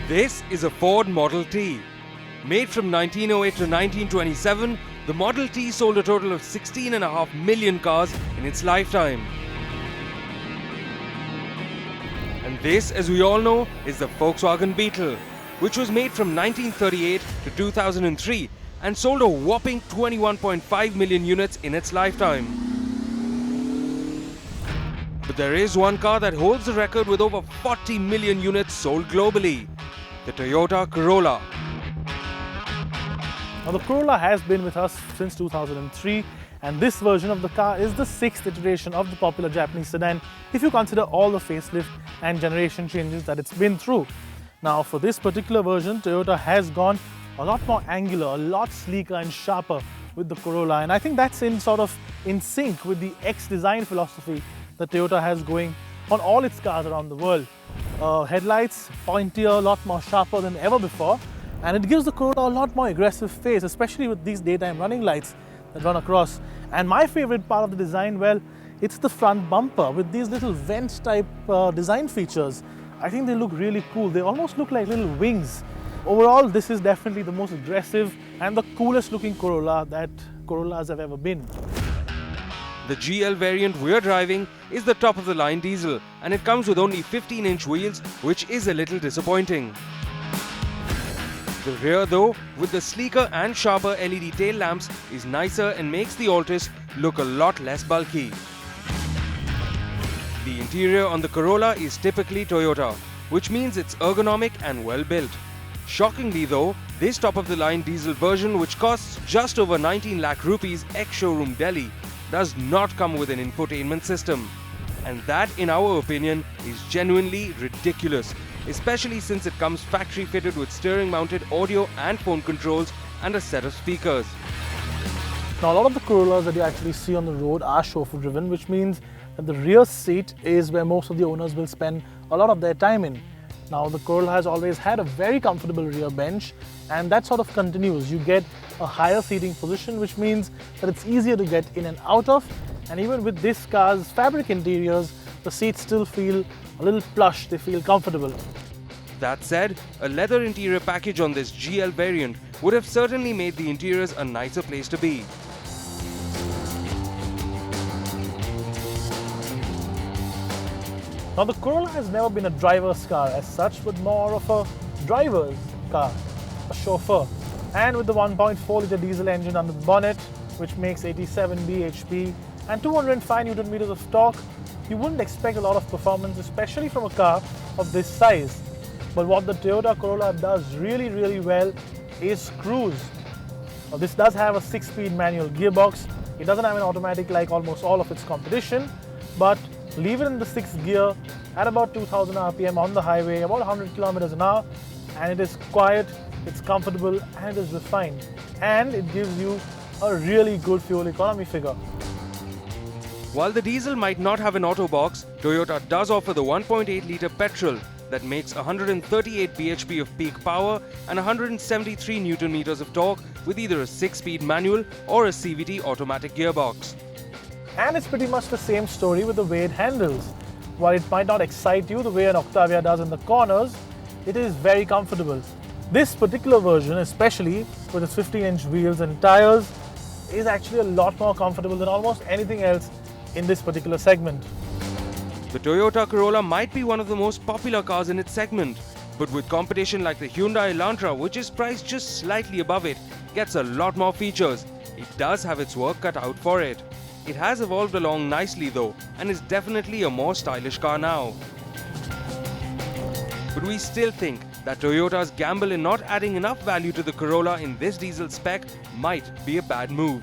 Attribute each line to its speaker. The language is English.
Speaker 1: This is a Ford Model T. Made from 1908 to 1927, the Model T sold a total of 16.5 million cars in its lifetime. And this, as we all know, is the Volkswagen Beetle, which was made from 1938 to 2003 and sold a whopping 21.5 million units in its lifetime. But there is one car that holds the record with over 40 million units sold globally, the Toyota Corolla.
Speaker 2: Now the Corolla has been with us since 2003, and this version of the car is the 6th iteration of the popular Japanese sedan if you consider all the facelift and generation changes that it's been through. Now for this particular version, Toyota has gone a lot more angular, a lot sleeker and sharper with the Corolla, and I think that's in sync with the X design philosophy that Toyota has going on all its cars around the world. Headlights pointier, a lot more sharper than ever before, and it gives the Corolla a lot more aggressive face, especially with these daytime running lights that run across. And my favorite part of the design, well, it's the front bumper with these little vent type design features. I think they look really cool. They almost look like little wings. Overall, this is definitely the most aggressive and the coolest looking Corolla that Corollas have ever been.
Speaker 1: The GL variant we're driving is the top of the line diesel, and it comes with only 15-inch wheels, which is a little disappointing. The rear though, with the sleeker and sharper LED tail lamps, is nicer and makes the Altis look a lot less bulky. The interior on the Corolla is typically Toyota, which means it's ergonomic and well built. Shockingly though, this top-of-the-line diesel version, which costs just over 19 lakh rupees ex-showroom Delhi, does not come with an infotainment system. And that, in our opinion, is genuinely ridiculous, especially since it comes factory fitted with steering mounted audio and phone controls and a set of speakers.
Speaker 2: Now a lot of the Corollas that you actually see on the road are chauffeur driven, which means that the rear seat is where most of the owners will spend a lot of their time in. Now the Corolla has always had a very comfortable rear bench, and that sort of continues. You get a higher seating position, which means that it's easier to get in and out of, and even with this car's fabric interiors, the seats still feel a little plush, they feel comfortable.
Speaker 1: That said, a leather interior package on this GL variant would have certainly made the interiors a nicer place to be.
Speaker 2: Now the Corolla has never been a driver's car as such, but more of a driver's car, a chauffeur. And with the 1.4-litre diesel engine under the bonnet, which makes 87 bhp and 205 Nm of torque, you wouldn't expect a lot of performance, especially from a car of this size. But what the Toyota Corolla does really well is cruise. Now this does have a 6-speed manual gearbox. It doesn't have an automatic like almost all of its competition, but leave it in the 6th gear at about 2000 RPM on the highway, about 100 km an hour, and it is quiet, it's comfortable, and it is refined. And it gives you a really good fuel economy figure.
Speaker 1: While the diesel might not have an auto box, Toyota does offer the 1.8-litre petrol that makes 138 bhp of peak power and 173 Nm of torque with either a 6-speed manual or a CVT automatic gearbox.
Speaker 2: And it's pretty much the same story with the way it handles. While it might not excite you the way an Octavia does in the corners, it is very comfortable. This particular version, especially with its 15-inch wheels and tires, is actually a lot more comfortable than almost anything else in this particular segment.
Speaker 1: The Toyota Corolla might be one of the most popular cars in its segment, but with competition like the Hyundai Elantra, which is priced just slightly above it, gets a lot more features. It does have its work cut out for it. It has evolved along nicely though, and is definitely a more stylish car now. But we still think that Toyota's gamble in not adding enough value to the Corolla in this diesel spec might be a bad move.